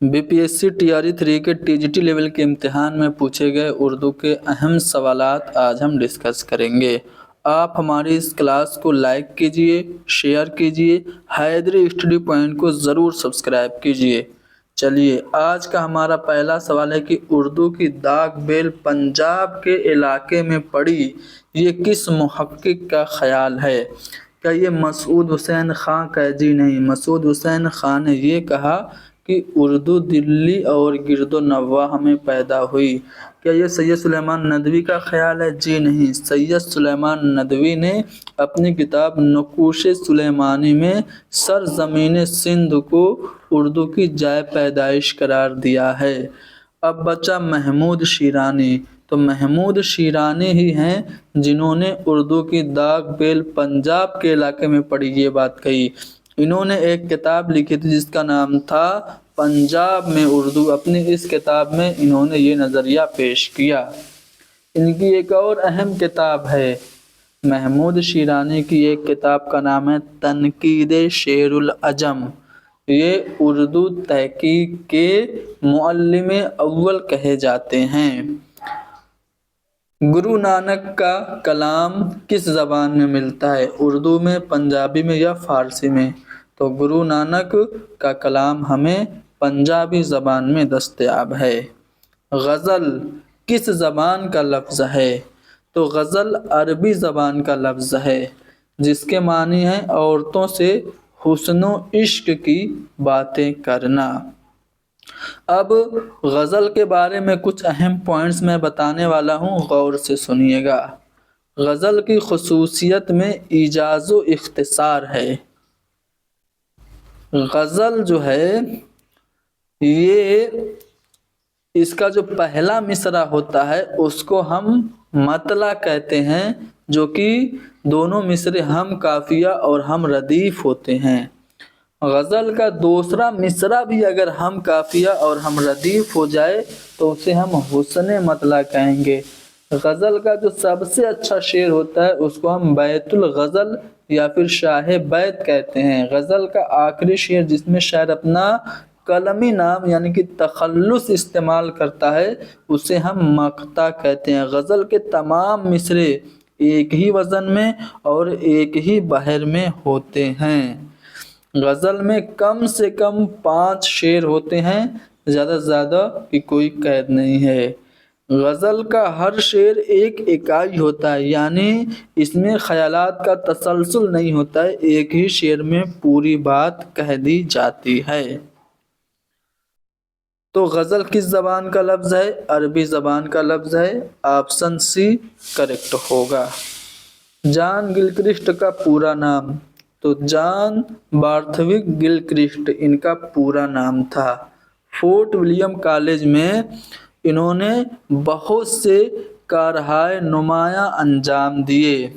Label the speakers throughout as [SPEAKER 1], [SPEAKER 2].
[SPEAKER 1] BPSC TRE 3 के TGT level के इम्तिहान में पूछे गए उर्दू के अहम सवालात आज हम डिस्कस करेंगे। आप हमारी इस क्लास को लाइक कीजिए, शेयर कीजिए, हैदरी स्टडी पॉइंट को ज़रूर सब्सक्राइब कीजिए। चलिए, आज का हमारा पहला सवाल है कि उर्दू की दाग बेल पंजाब के इलाके में पड़ी, ये किस मुहक्किक का ख्याल है? क्या ये मसूद हुसैन खां का? जी नहीं, मसूद हुसैन खां ने ये कहा कि उर्दू दिल्ली और गिरदो नवाह में पैदा हुई। क्या ये सैयद सुलेमान नदवी का ख्याल है? जी नहीं, सैयद सुलेमान नदवी ने अपनी किताब नक़ूश सुलेमानी में सरज़मीन सिंध को उर्दू की जाए पैदाइश करार दिया है। अब बचा महमूद शिरानी। तो महमूद शिरानी ही हैं जिन्होंने उर्दू की दाग बेल पंजाब के इलाके में पड़ी ये बात कही। इन्होंने एक किताब लिखी थी जिसका नाम था पंजाब में उर्दू। अपनी इस किताब में इन्होंने ये नज़रिया पेश किया। इनकी एक और अहम किताब है, महमूद शिरानी की एक किताब का नाम है तनकीद शेरुल अजम। ये उर्दू तहकीक के मुअल्लिम अव्वल कहे जाते हैं। गुरु नानक का कलाम किस ज़बान में मिलता है? उर्दू में, पंजाबी में या फ़ारसी में? तो गुरु नानक का कलाम हमें पंजाबी ज़बान में दस्तयाब है। गज़ल किस ज़बान का लफ्ज़ है? तो गज़ल अरबी ज़बान का लफ्ज़ है जिसके मानी है औरतों से हुस्न इश्क की बातें करना। अब गज़ल के बारे में कुछ अहम पॉइंट्स मैं बताने वाला हूँ, गौर से सुनिएगा। गज़ल की खुसूसियत में ईजाज़ व इख्तिसार है। गज़ल जो है ये इसका जो पहला मिसरा होता है उसको हम मतला कहते हैं, जो कि दोनों मिसरे हम काफिया और हम रदीफ होते हैं। गज़ल का दूसरा मिसरा भी अगर हम काफिया और हम रदीफ हो जाए तो उसे हम हुस्न मतला कहेंगे। गज़ल का जो सबसे अच्छा शेर होता है उसको हम बैतुल गज़ल या फिर शाह बैत कहते हैं। गज़ल का आखिरी शेर जिसमें शायर अपना कलमी नाम यानी कि तखल्लुस इस्तेमाल करता है उसे हम मक़ता कहते हैं। गज़ल के तमाम मिसरे एक ही वज़न में और एक ही बहर में होते हैं। गज़ल में कम से कम 5 शेर होते हैं, ज़्यादा से ज़्यादा की कोई कैद नहीं है। गज़ल का हर शेर एक इकाई होता है, यानी इसमें ख़यालात का तसलसल नहीं होता है, एक ही शेर में पूरी बात कह दी जाती है। तो गज़ल किस ज़बान का लफ्ज़ है? अरबी ज़बान का लफ्ज़ है। ऑप्शन सी करेक्ट होगा। जॉन गिलक्रिस्ट का पूरा नाम? तो जॉन बार्थविक गिलक्रिस्ट इनका पूरा नाम था। फोर्ट विलियम कॉलेज में इन्होंने बहुत से कारहाय नुमायाँ अंजाम दिए।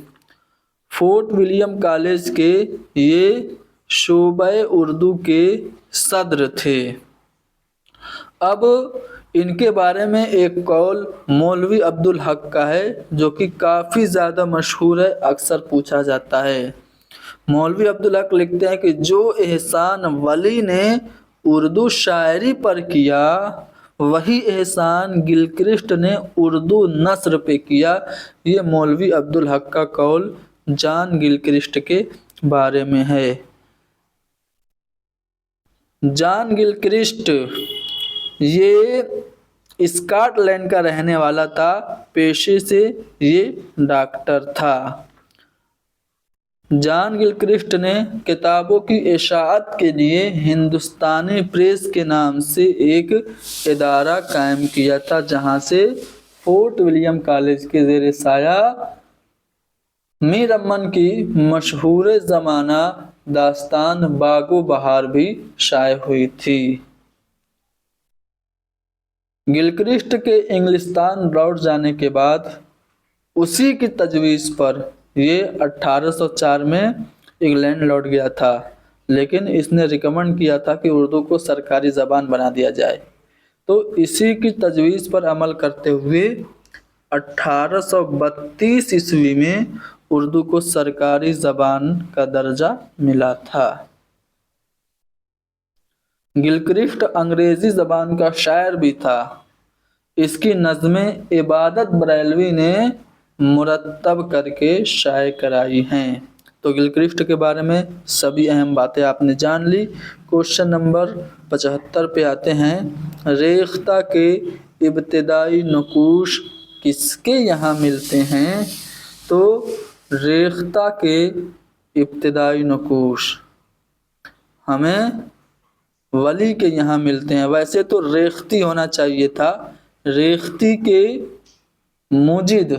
[SPEAKER 1] फोर्ट विलियम कॉलेज के ये शोबे उर्दू के सदर थे। अब इनके बारे में एक कौल मौलवी अब्दुल हक का है जो कि काफ़ी ज़्यादा मशहूर है, अक्सर पूछा जाता है। मौलवी अब्दुल हक लिखते हैं कि जो एहसान वली ने उर्दू शायरी पर किया वही एहसान गिलक्रिस्ट ने उर्दू नस्र पे किया। ये मौलवी अब्दुल हक का कौल जॉन गिलक्रिस्ट के बारे में है। जॉन गिलक्रिस्ट ये स्कॉटलैंड का रहने वाला था, पेशे से ये डॉक्टर था। जॉन गिलक्रिस्ट ने किताबों की इशाअत के लिए हिंदुस्तानी प्रेस के नाम से एक इदारा कायम किया था, जहां से फोर्ट विलियम कॉलेज के ज़ेर साया मीर अमन की मशहूर ज़माना दास्तान बागो बहार भी शाये हुई थी। गिलक्रिस्ट के इंग्लिस्तान लौट जाने के बाद उसी की तजवीज़ पर ये 1804 में इंग्लैंड लौट गया था, लेकिन इसने रिकमेंड किया था कि उर्दू को सरकारी ज़बान बना दिया जाए। तो इसी की तजवीज़ पर अमल करते हुए 1832 ईस्वी में उर्दू को सरकारी ज़बान का दर्जा मिला था। गिलक्रिस्ट अंग्रेजी जबान का शायर भी था। इसकी नज़्में इबादत बरेलवी ने मुरत्तब करके शाये कराई हैं। तो गिलक्रिस्ट के बारे में सभी अहम बातें आपने जान ली। क्वेश्चन नंबर 75 पे आते हैं। रेख्ता के इब्तिदाई नकूश किसके यहाँ मिलते हैं? तो रेख्ता के इब्तिदाई नकूश हमें वली के यहाँ मिलते हैं। वैसे तो रेख्ती होना चाहिए था। रेख्ती के मुजिद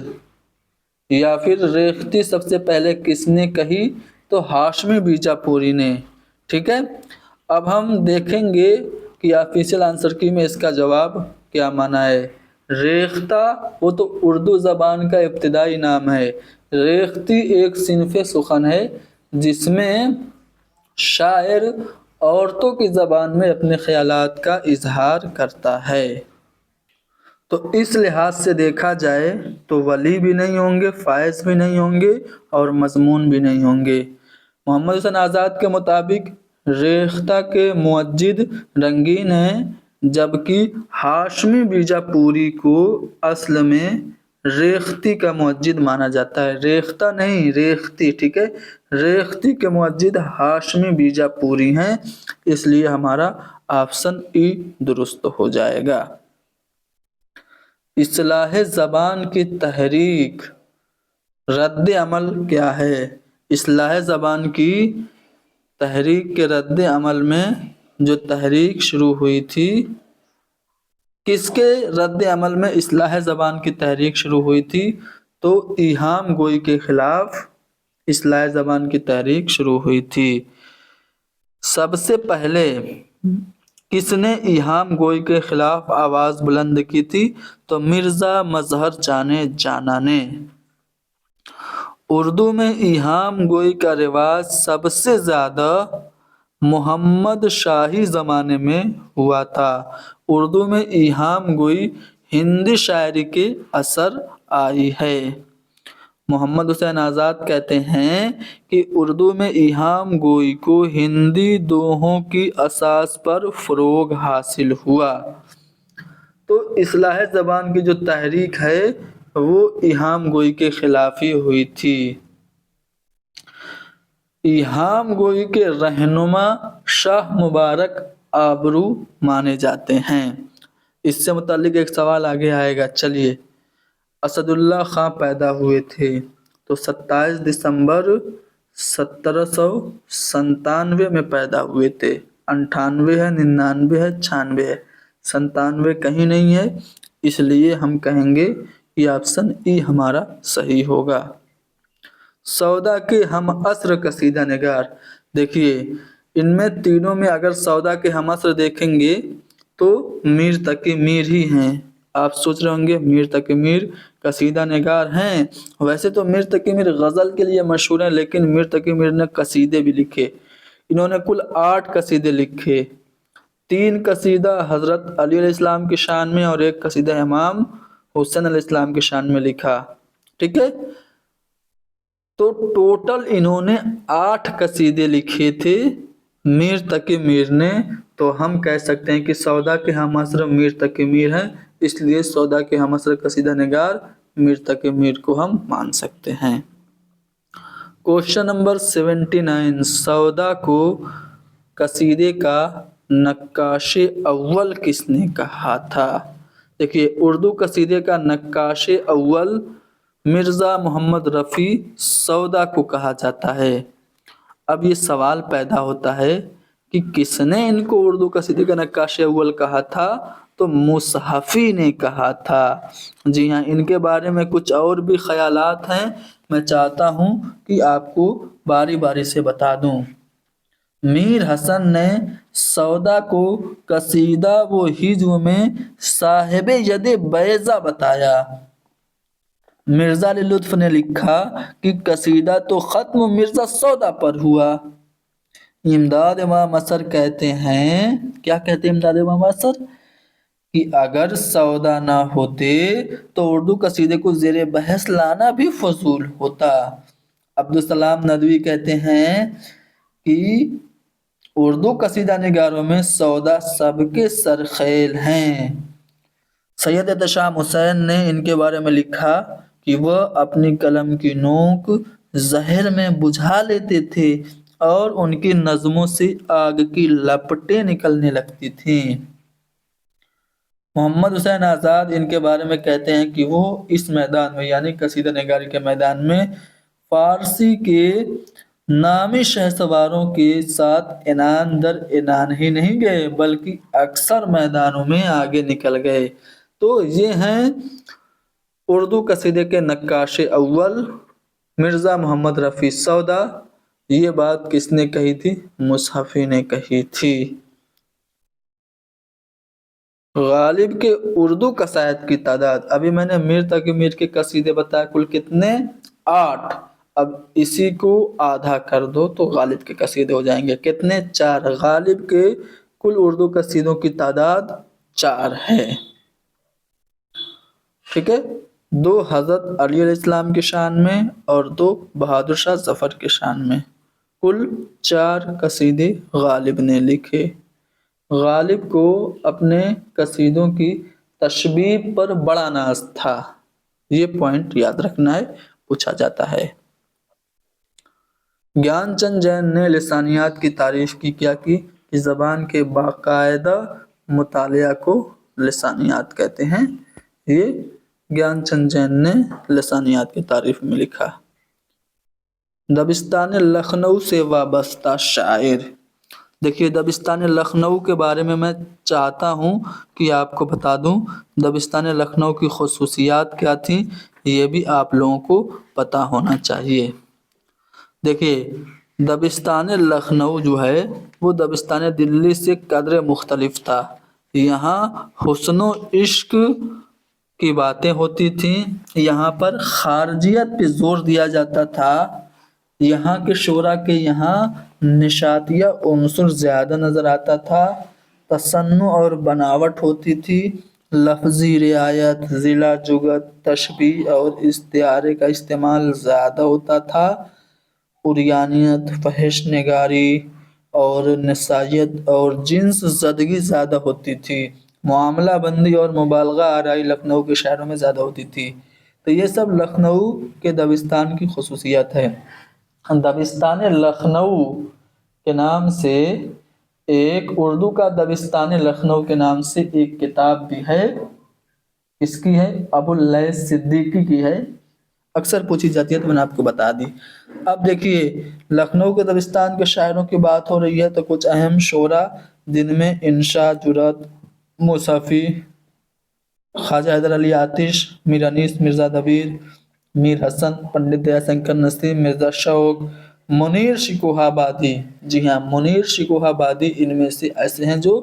[SPEAKER 1] या फिर रेख्ती सबसे पहले किसने कही? तो हाशमी बीजापुरी ने। ठीक है, अब हम देखेंगे कि ऑफिशियल आंसर की में इसका जवाब क्या माना है। रेख्ता वो तो उर्दू ज़बान का इब्तिदाई नाम है। रेख्ती एक सिनफ़े सुखन है जिसमें शायर औरतों की ज़बान में अपने ख़यालात का इजहार करता है। तो इस लिहाज से देखा जाए तो वली भी नहीं होंगे, फ़ाइज़ भी नहीं होंगे और मज़मून भी नहीं होंगे। मोहम्मद हुसैन आज़ाद के मुताबिक रेख्ता के मुअज्जिद रंगीन हैं, जबकि हाशमी बीजापुरी को असल में रेख्ती का मुअज्जिद माना जाता है। रेख्ता नहीं, रेख्ती। ठीक है, रेख्ती के मुअज्जिद हाशमी बीजापुरी हैं, इसलिए हमारा ऑप्शन ई दुरुस्त हो जाएगा। इस्लाह ज़बान की तहरीक रद्द अमल क्या है? इस्लाह ज़बान की तहरीक के रद्द अमल में जो तहरीक शुरू हुई थी, किसके रद्द अमल में इस्लाह ज़बान की तहरीक शुरू हुई थी? तो ईहाम गोई के ख़िलाफ़ इस्लाह ज़बान की तहरीक शुरू हुई थी। सबसे पहले किसने ईहाम गोई के ख़िलाफ़ आवाज़ बुलंद की थी? तो मिर्ज़ा मज़हर चाने जाना ने। उर्दू में ईहाम गोई का रिवाज सबसे ज़्यादा मोहम्मद शाही ज़माने में हुआ था। उर्दू में ईहाम गोई हिंदी शायरी के असर आई है। मोहम्मद हुसैन आज़ाद कहते हैं कि उर्दू में ईहाम गोई को हिंदी दोहों की असास पर फ़रोग़ हासिल हुआ। तो इस्लाह ज़बान की जो तहरीक है वो ईहाम गोई के ख़िलाफ़ ही हुई थी। ईहाम गोई के रहनुमा शाह मुबारक आबरू माने जाते हैं। इससे मुताल्लिक़ एक सवाल आगे आएगा। चलिए, असदुल्ला खां पैदा हुए थे तो 27 दिसंबर 1797 में पैदा हुए थे। 98 है, 99 है, 96 है, 97 कहीं नहीं है, इसलिए हम कहेंगे कि ऑप्शन ई हमारा सही होगा। सौदा के हम असर कसीदा निगार, देखिए इनमें तीनों में अगर सौदा के हम असर देखेंगे तो मीर तकी मीर ही हैं। आप सोच रहे होंगे मीर तकी मीर कसीदा निगार हैं। वैसे तो मीर तकी मीर गज़ल के लिए मशहूर हैं, लेकिन मीर तकी मीर ने कसीदे भी लिखे। इन्होंने कुल 8 कसीदे लिखे। 3 कसीदा हज़रत अली अलैहिस्सलाम की शान में और 1 कसीदा इमाम हुसैन अलैहिस्सलाम की शान में लिखा। ठीक है, तो टोटल इन्होंने 8 कसीदे लिखे थे मीर तकी मीर ने। तो हम कह सकते हैं कि सौदा के हम असर मीर तकी मीर हैं, इसलिए सौदा के हम असर कसीदा निगार मीर तकी मीर को हम मान सकते हैं। क्वेश्चन नंबर 79, सौदा को कसीदे का नक्काशे अव्वल किसने कहा था? देखिए, उर्दू कसीदे का नक्काशे अव्वल मिर्ज़ा मोहम्मद रफ़ी सौदा को कहा जाता है। अब ये सवाल पैदा होता है कि किसने इनको उर्दू कसीदे का नक्काशे अव्वल कहा था? तो मुसहफ़ी ने कहा था। जी हाँ, इनके बारे में कुछ और भी ख़यालात हैं, मैं चाहता हूँ कि आपको बारी बारी से बता दूँ। मीर हसन ने सौदा को कसीदा व हिज़्व में साहिब यद बैज़ा बताया। मिर्ज़ा अली लुत्फ़ ने लिखा कि कसीदा तो ख़त्म मिर्ज़ा सौदा पर हुआ। इमदाद इमाम असर कहते हैं, क्या कहते हैं इमदाद इमाम असर? कि अगर सौदा ना होते तो उर्दू कसीदे को ज़ेरे बहस लाना भी फजूल होता। अब्दुल सलाम नदवी कहते हैं कि اردو قصیدہ نگاروں میں سودا सबके सरखेल हैं। سید احتشام حسین نے ان کے بارے میں لکھا کہ وہ اپنی قلم کی نوک زہر میں بجھا لیتے تھے اور ان کی نظموں سے آگ کی لپٹیں نکلنے لگتی تھیں۔ محمد حسین آزاد ان کے بارے میں کہتے ہیں کہ وہ اس میدان میں یعنی قصیدہ نگاری کے میدان میں فارسی کے نامی شہسواروں کے ساتھ عنان در عنان ہی نہیں گئے بلکہ اکثر میدانوں میں آگے نکل گئے۔ تو یہ ہیں اردو قصیدے کے نقاش اول مرزا محمد رفیع سودا۔ یہ بات کس نے کہی تھی؟ مصحفی نے کہی تھی۔ غالب کے اردو قصائد کی تعداد، ابھی میں نے میر تقی میر کے قصیدے بتایا کل کتنے؟ 8۔ اب اسی کو آدھا کر دو تو غالب کے قصیدے ہو جائیں گے کتنے؟ 4۔ غالب کے کل اردو قصیدوں کی تعداد 4 ہے۔ ٹھیک ہے، 2 حضرت علی علیہ السلام کی شان میں اور 2 بہادر شاہ ظفر کی شان میں، کل 4 قصیدے غالب نے لکھے۔ غالب کو اپنے قصیدوں کی تشبیہ پر بڑا ناز تھا، یہ پوائنٹ یاد رکھنا ہے، پوچھا جاتا ہے۔ گیان چند جین نے لسانیات کی تعریف کی، کیا کی؟ کہ زبان کے باقاعدہ مطالعہ کو لسانیات کہتے ہیں۔ یہ گیان چند جین نے لسانیات کی تعریف میں لکھا۔ دبستان لکھنؤ سے وابستہ شاعر، دیکھیے دبستان لکھنؤ کے بارے میں چاہتا ہوں کہ آپ کو بتا دوں دبستان لکھنؤ کی خصوصیات کیا تھیں، یہ بھی آپ لوگوں کو پتہ ہونا چاہیے۔ دیکھیے دبستان لکھنؤ جو ہے وہ دبستان دلی سے قدرے مختلف تھا۔ یہاں حسن و عشق کی باتیں ہوتی تھیں، یہاں پر خارجیت پہ زور دیا جاتا تھا، یہاں کے شعراء کے یہاں نشاطیہ عنصر زیادہ نظر آتا تھا، تصنع اور بناوٹ ہوتی تھی، لفظی رعایت، ضلع جگت، تشبیہ اور استعارے کا استعمال زیادہ ہوتا تھا، عریانیت، فحش نگاری اور نسائیت اور جنس زدگی زیادہ ہوتی تھی، معاملہ بندی اور مبالغہ آرائی لکھنؤ کے شہروں میں زیادہ ہوتی تھی۔ تو یہ سب لکھنؤ کے دبستان کی خصوصیات ہے۔ دبستان لکھنؤ کے نام سے ایک اردو کا دبستان لکھنؤ کے نام سے ایک کتاب بھی ہے، اس کی ہے ابو اللیث صدیقی کی ہے، اکثر پوچھی جاتی ہے تو میں نے آپ کو بتا دی۔ اب دیکھیے لکھنؤ کے دبستان کے شاعروں کی بات ہو رہی ہے تو کچھ اہم شعراء جن میں انشا جرأت، مصحفی، خواجہ حیدر علی آتش، میر انیس مرزا دبیر، میر حسن، پنڈت دیا شنکر نسیم، مرزا شوق، منیر شکوہ آبادی، جی ہاں منیر شکوہ آبادی ان میں سے ایسے ہیں جو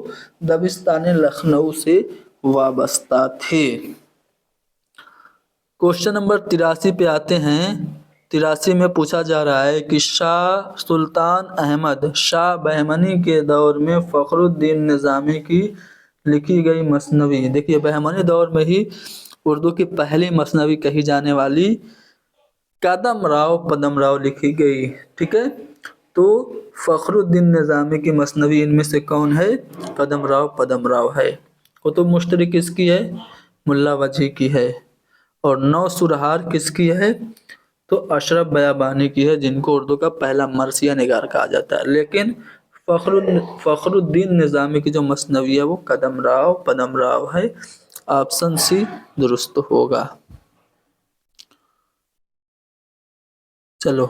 [SPEAKER 1] دبستان لکھنؤ سے وابستہ تھے۔ کوشچن نمبر 83 پہ آتے ہیں۔ 83 میں پوچھا جا رہا ہے کہ شاہ سلطان احمد شاہ بہمنی کے دور میں فخر الدین نظامی کی لکھی گئی مثنوی، دیکھیے بہمنی دور میں ہی اردو کی پہلی مثنوی کہی جانے والی قدم راؤ پدم راؤ لکھی گئی، ٹھیک ہے۔ تو فخر الدین نظامی کی مثنوی ان میں سے کون ہے؟ قدم راؤ پدم راؤ ہے۔ کتب مشترک کس کی ہے؟ ملا وجہی کی ہے۔ اور 9 سرہار کس کی ہے؟ تو اشرف بیابانی کی ہے، جن کو اردو کا پہلا مرثیہ نگار کہا جاتا ہے، لیکن فخر الدین نظامی کی جو مثنوی ہے وہ قدم راؤ پدم راؤ ہے، آپشن سی درست ہوگا۔ چلو،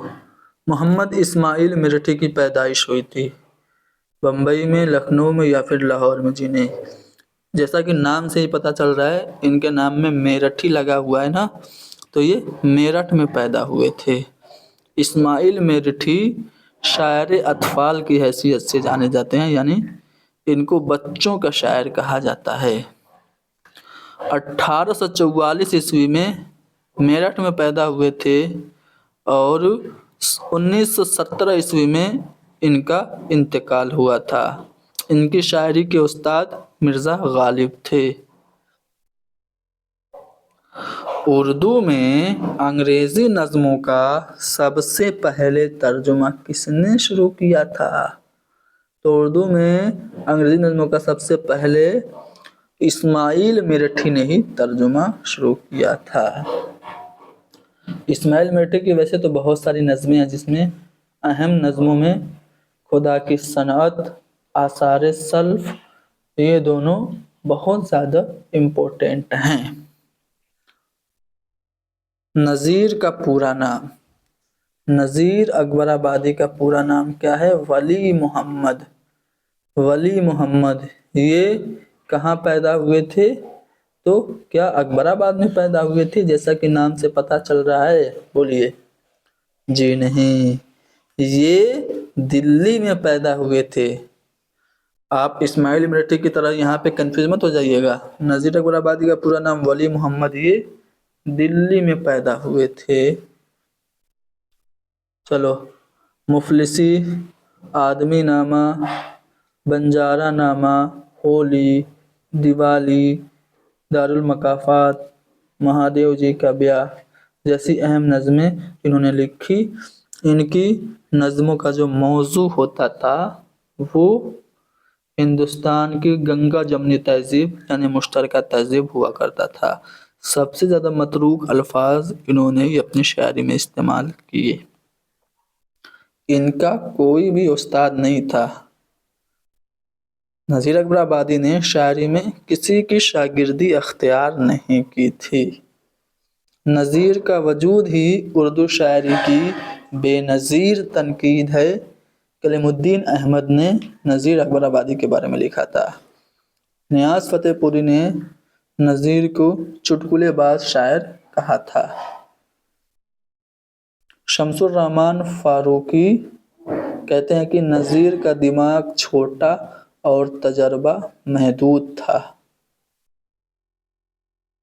[SPEAKER 1] محمد اسماعیل میرٹھی کی پیدائش ہوئی تھی بمبئی میں، لکھنؤ میں یا پھر لاہور میں؟ جی نہیں، جیسا کہ نام سے ہی پتہ چل رہا ہے ان کے نام میں میرٹھی لگا ہوا ہے نا، تو یہ میرٹھ میں پیدا ہوئے تھے۔ اسماعیل میرٹھی شاعر اطفال کی حیثیت سے جانے جاتے ہیں، یعنی ان کو بچوں کا شاعر کہا جاتا ہے۔ 1844 عیسوی میں میرٹھ میں پیدا ہوئے تھے اور 1917 عیسوی میں ان کا انتقال ہوا تھا۔ ان کی شاعری کے استاد مرزا غالب تھے۔ اردو میں انگریزی نظموں کا سب سے پہلے ترجمہ کس نے شروع کیا تھا؟ تو اردو میں انگریزی نظموں کا سب سے پہلے اسماعیل میرٹھی نے ہی ترجمہ شروع کیا تھا۔ اسماعیل میرٹھی کی ویسے تو بہت ساری نظمیں ہیں، جس میں اہم نظموں میں خدا کی صنعت، آثار سلف، یہ دونوں بہت زیادہ امپورٹنٹ ہیں۔ نذیر کا پورا نام، نذیر اکبر آبادی کا پورا نام کیا ہے؟ ولی محمد۔ ولی محمد یہ کہاں پیدا ہوئے تھے؟ تو کیا اکبر آباد میں پیدا ہوئے تھے جیسا کہ نام سے پتہ چل رہا ہے؟ بولیے۔ جی نہیں، یہ دلی میں پیدا ہوئے تھے۔ آپ اسماعیل میرٹھی کی طرح یہاں پہ کنفیوز مت ہو جائیے گا۔ نذیر اکبر آبادی کا پورا نام ولی محمد، یہ دلی میں پیدا ہوئے تھے۔ چلو، مفلسی، آدمی نامہ، بنجارہ نامہ، ہولی، دیوالی، دارالمکافات، مہادیو جی کا بیاہ جیسی اہم نظمیں انہوں نے لکھی۔ ان کی نظموں کا جو موضوع ہوتا تھا وہ ہندوستان کی گنگا جمنی تہذیب یعنی مشترکہ تہذیب ہوا کرتا تھا۔ سب سے زیادہ متروک الفاظ انہوں نے اپنی شاعری میں استعمال کیے۔ ان کا کوئی بھی استاد نہیں تھا۔ نذیر اکبر آبادی نے شاعری میں کسی کی شاگردی اختیار نہیں کی تھی۔ نذیر کا وجود ہی اردو شاعری کی بے نظیر تنقید ہے۔ کلیم الدین احمد نے نذیر اکبر آبادی کے بارے میں لکھا تھا۔ نیاز فتح پوری نے نذیر کو چٹکلے باز شاعر کہا تھا۔ شمس الرحمن فاروقی کہتے ہیں کہ نذیر کا دماغ چھوٹا اور تجربہ محدود تھا۔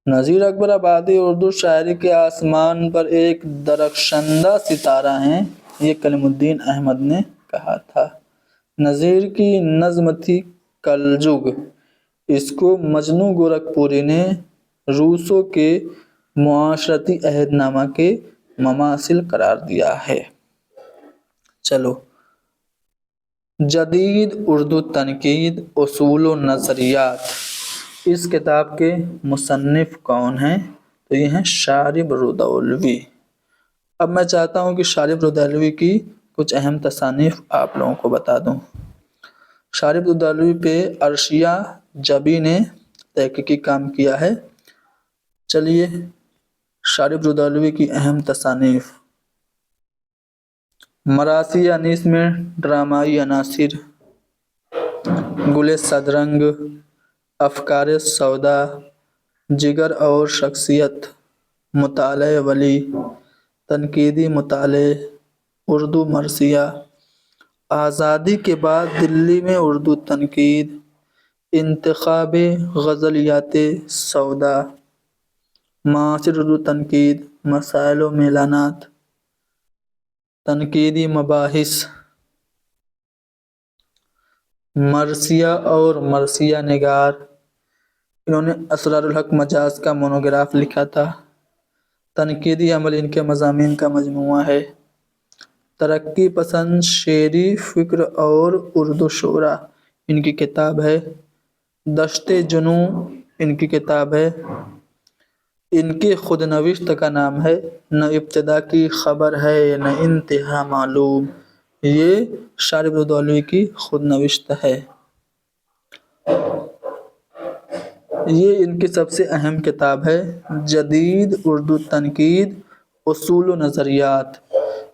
[SPEAKER 1] نذیر اکبر آبادی اردو شاعری کے آسمان پر ایک درخشندہ ستارہ ہیں، یہ کلیم الدین احمد نے کہا تھا۔ نذیر کی نظم تھی کلجگ، اس کو مجنوں گورکھپوری نے روسوں کے معاشرتی عہد نامہ کے مماثل قرار دیا ہے۔ چلو، جدید اردو تنقید، اصول و نظریات، اس کتاب کے مصنف کون ہیں؟ تو یہ ہیں شارب رودولوی۔ اب میں چاہتا ہوں کہ شارب رودولوی کی کچھ اہم تصانیف آپ لوگوں کو بتا دوں۔ شارب رودولوی پہ عرشیہ جبی نے تحقیقی کام کیا ہے۔ چلیے، شارب رودولوی کی اہم تصانیف: مراثی انیس میں ڈرامائی عناصر، گل صدرنگ، افکار سودا، جگر اور شخصیت، مطالعہ ولی، تنقیدی مطالعے، اردو مرثیہ، آزادی کے بعد دلی میں اردو تنقید، انتخاب غزلیات سودا، معاصر اردو تنقید، مسائل و میلانات، تنقیدی مباحث، مرثیہ اور مرثیہ نگار۔ انہوں نے اسرار الحق مجاز کا مونوگراف لکھا تھا۔ تنقیدی عمل ان کے مضامین کا مجموعہ ہے۔ ترقی پسند شعری فکر اور اردو شعرا ان کی کتاب ہے۔ دشت جنوں ان کی کتاب ہے۔ ان کے خود نوشت کا نام ہے نہ ابتدا کی خبر ہے نہ انتہا معلوم، یہ شارب رودولوی کی خود نوشت ہے۔ یہ ان کی سب سے اہم کتاب ہے، جدید اردو تنقید، اصول و نظریات۔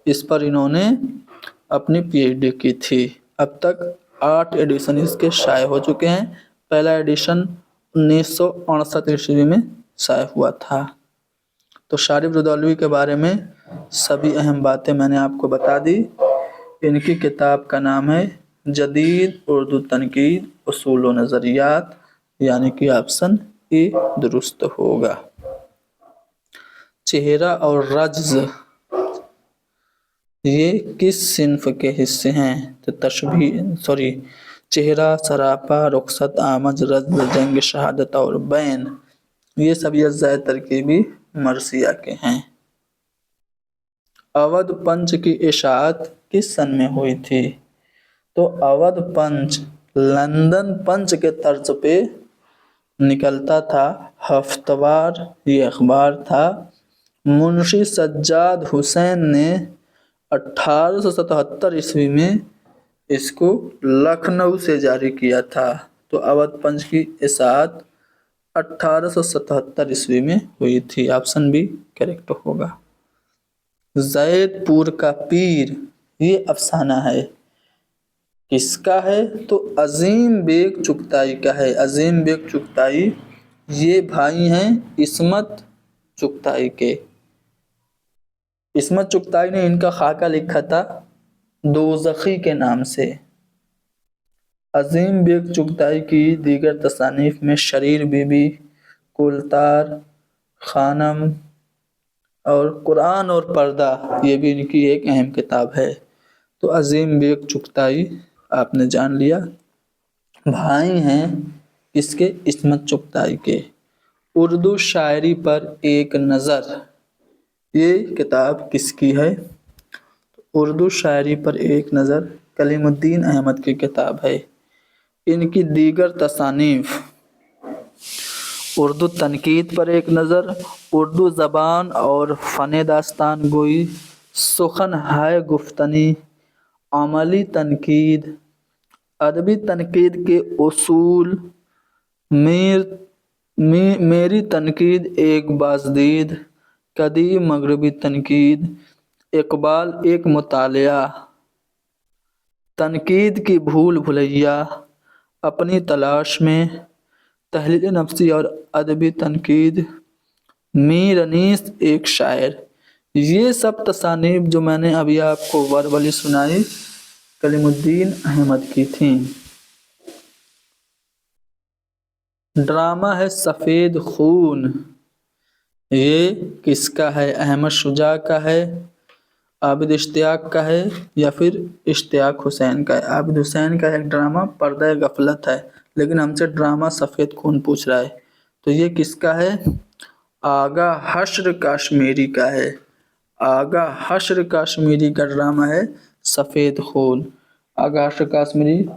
[SPEAKER 1] اس پر انہوں نے اپنی پی ایچ ڈی کی تھی۔ اب تک 8 ایڈیشن اس کے شائع ہو چکے ہیں۔ پہلا ایڈیشن 1968 عیسوی میں شائع ہوا تھا۔ تو شارب رودولوی کے بارے میں سبھی اہم باتیں میں نے آپ کو بتا دی۔ ان کی کتاب کا نام ہے جدید اردو تنقید، اصول و نظریات، یعنی کہ آپشن اے درست ہوگا۔ چہرہ اور رجز یہ کس صنف کے حصے ہیں؟ تو چہرہ، سراپا، رخصت، آمج، رجز، جنگ، شہادت اور بین، یہ سب اجزائے ترکیبی مرثیہ کے ہیں۔ اودھ پنچ کی اشاعت کس سن میں ہوئی تھی؟ तो अवध पंच लंदन पंच के तर्ज पे निकलता था। हफ्तवार ये अखबार था। मुंशी सज्जाद हुसैन ने 1877 ईस्वी में इसको लखनऊ से जारी किया था। तो अवध पंच की इशाअत 1877 ईस्वी में हुई थी। ऑप्शन बी करेक्ट होगा। जैदपुर का पीर ये अफसाना है, किसका है? तो अजीम बेग चुगताई का है। अजीम बेग चुगताई ये भाई हैं इस्मत चुगताई के। इस्मत चुगताई ने इनका खाका लिखा था दोज़खी के नाम से। अजीम बेग चुगताई की दीगर तसानीफ में शरीर बीबी, कुलतार खानम और कुरान और पर्दा ये भी इनकी एक अहम किताब है। तो अजीम बेग चुगताई आपने जान लिया। भाई हैं इसके इस्मत चुगताई के। उर्दू शायरी पर एक नज़र ये किताब किसकी है? उर्दू शायरी पर एक नज़र कलीमुद्दीन अहमद की किताब है। इनकी दीगर तसानीफ उर्दू तनकीद पर एक नज़र, उर्दू ज़बान और फ़न दास्तान गोई, सुखन हाय गुफ्तनी, अमली तनकीद, अदबी तनकीद के उसूल, मेरी तनकीद एक बाज़दीद, कदीम मगरबी तनकीद, इकबाल एक मुतालिया, तनकीद की भूल भुलैया, अपनी तलाश में, तहलील नफ्सी और अदबी तनकीद, मीर अनीस एक शायर। ये सब तसानीफ जो मैंने अभी आपको वर्बली सुनाई कलीमुद्दीन अहमद की थी। ड्रामा है सफ़ेद खून, ये किसका है? अहमद शुजा का है, आबिद इश्तियाक का है या फिर इश्तियाक हुसैन का है? आबिद हुसैन का एक ड्रामा पर्दा गफलत है, लेकिन हमसे ड्रामा सफ़ेद खून पूछ रहा है, तो ये किसका है? आगा हश्र काश्मीरी का है। आगा हश्र काश्मीरी का ड्रामा है सफ़ेद खून। आगा हश्र काश्मीरी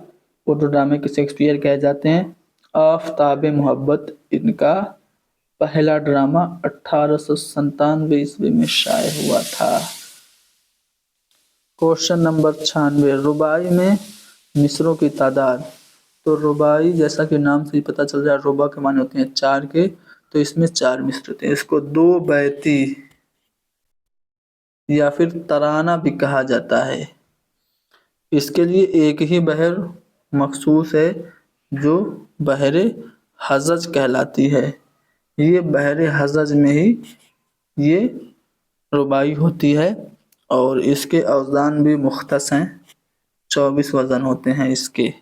[SPEAKER 1] उर्दू ड्रामे के शेक्सपियर कहे जाते हैं। आफ़ताब मोहब्बत इनका पहला ड्रामा 1897 ईस्वी में शाये हुआ था। क्वेश्चन नंबर 96, रुबाई में मिसरों की तादाद। तो रुबाई जैसा कि नाम से ही पता चल रहा है, रुबा के माने होते हैं चार के, तो इसमें चार मिसरे थे। इसको दो बैती या फिर तराना भी कहा जाता है। इसके लिए एक ही बहर मखसूस है जो बहरे हजज कहलाती है। ये बहरे हजज में ही ये रुबाई होती है और इसके औज़ान भी मुख्तस हैं, 24 वज़न होते हैं इसके।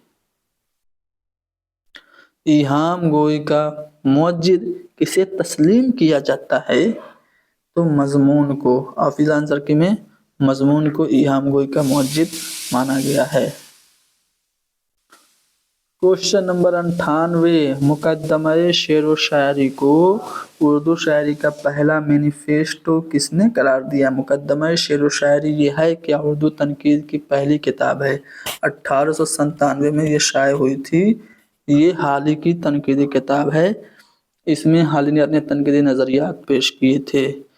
[SPEAKER 1] इहाम गोई का मुअज्जिद किसे तस्लीम किया जाता है? तो मज़मून को। हाफिज़ आंसर की में मज़मून को इहाम गोई का मुअज्जिद माना गया है। क्वेश्चन नंबर 98, मुकद्दमा शेर व शायरी को उर्दू शायरी का पहला मैनिफेस्टो किसने करार दिया? मुकद्दमा शेर व शायरी ये है क्या उर्दू तनकीद की पहली किताब है। 1897 में ये शाये हुई थी। ये हाली की तनकीदी किताब है। इसमें हाली ने अपने तनकीदी नज़रियात पेश किए थे।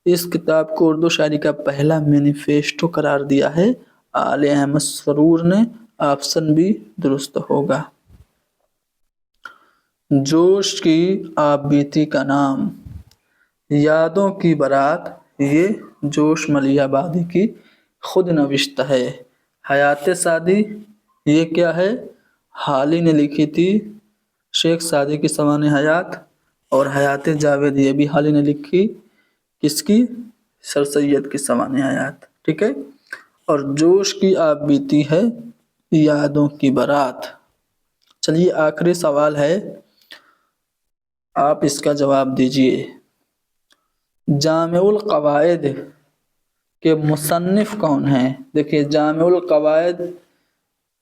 [SPEAKER 1] इस किताब को उर्दू शायरी का पहला मैनिफेस्टो करार दिया है आले अहमद सरूर ने। ऑप्शन बी दुरुस्त होगा। जोश की आप बीती का नाम, यादों की बारात ये जोश मलियाबादी की खुद नविश्त है। हयात सादी ये क्या है? हाली ने लिखी थी शेख सादी की सवाने हयात। और हयात जावेद ये भी हाली ने लिखी, किसकी? सर सैयद की सवाने हयात। ठीक है। और जोश की आप बीती है यादों की बारात। चलिए आखिरी सवाल है, आप इसका जवाब दीजिए। जामिउल कवायद के मुसन्निफ कौन हैं? देखिए जामिउल कवायद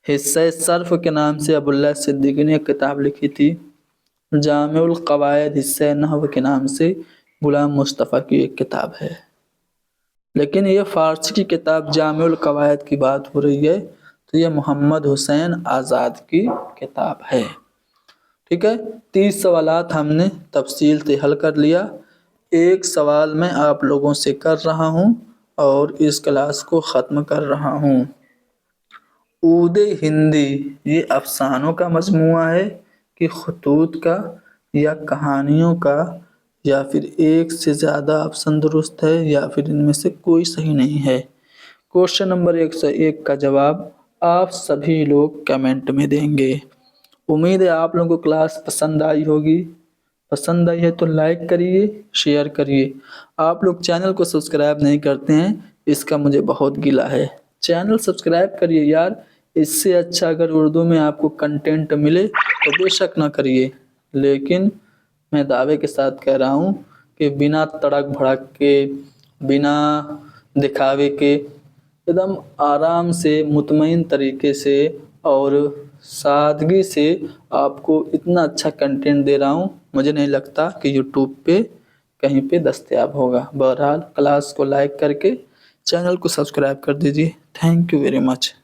[SPEAKER 1] हिस्से सर्फ के नाम से अबुल्ला सिद्दीकी ने एक किताब लिखी थी। जामिउल कवायद हिस्से नहव के नाम से गुलाम मुस्तफ़ा की एक किताब है। लेकिन ये फ़ारसी की किताब जामिउल कवायद की बात हो रही है, तो तो ये मोहम्मद हुसैन आज़ाद की किताब है। ठीक है, 30 सवालात हमने तफसील से हल कर लिया। एक सवाल मैं आप लोगों से कर रहा हूँ और इस क्लास को ख़त्म कर रहा हूँ। ऊद हिंदी ये अफसानों का मजमूआ है कि खतूत का या कहानियों का, या फिर एक से ज़्यादा ऑप्शन दुरुस्त है, या फिर इनमें से कोई सही नहीं है। क्वेश्चन नंबर 101 का जवाब आप सभी लोग कमेंट में देंगे। उम्मीद है आप लोगों को क्लास पसंद आई होगी। पसंद आई है तो लाइक करिए, शेयर करिए। आप लोग चैनल को सब्सक्राइब नहीं करते हैं, इसका मुझे बहुत गिला है। चैनल सब्सक्राइब करिए यार, इससे अच्छा अगर उर्दू में आपको कंटेंट मिले तो बेशक ना करिए, लेकिन मैं दावे के साथ कह रहा हूँ कि बिना तड़क भड़क के, बिना दिखावे के, एकदम आराम से, मुतमईन तरीके से और सादगी से आपको इतना अच्छा कंटेंट दे रहा हूँ, मुझे नहीं लगता कि यूट्यूब पे कहीं पे दस्तयाब होगा। बहरहाल क्लास को लाइक करके चैनल को सब्सक्राइब कर दीजिए। Thank you very much.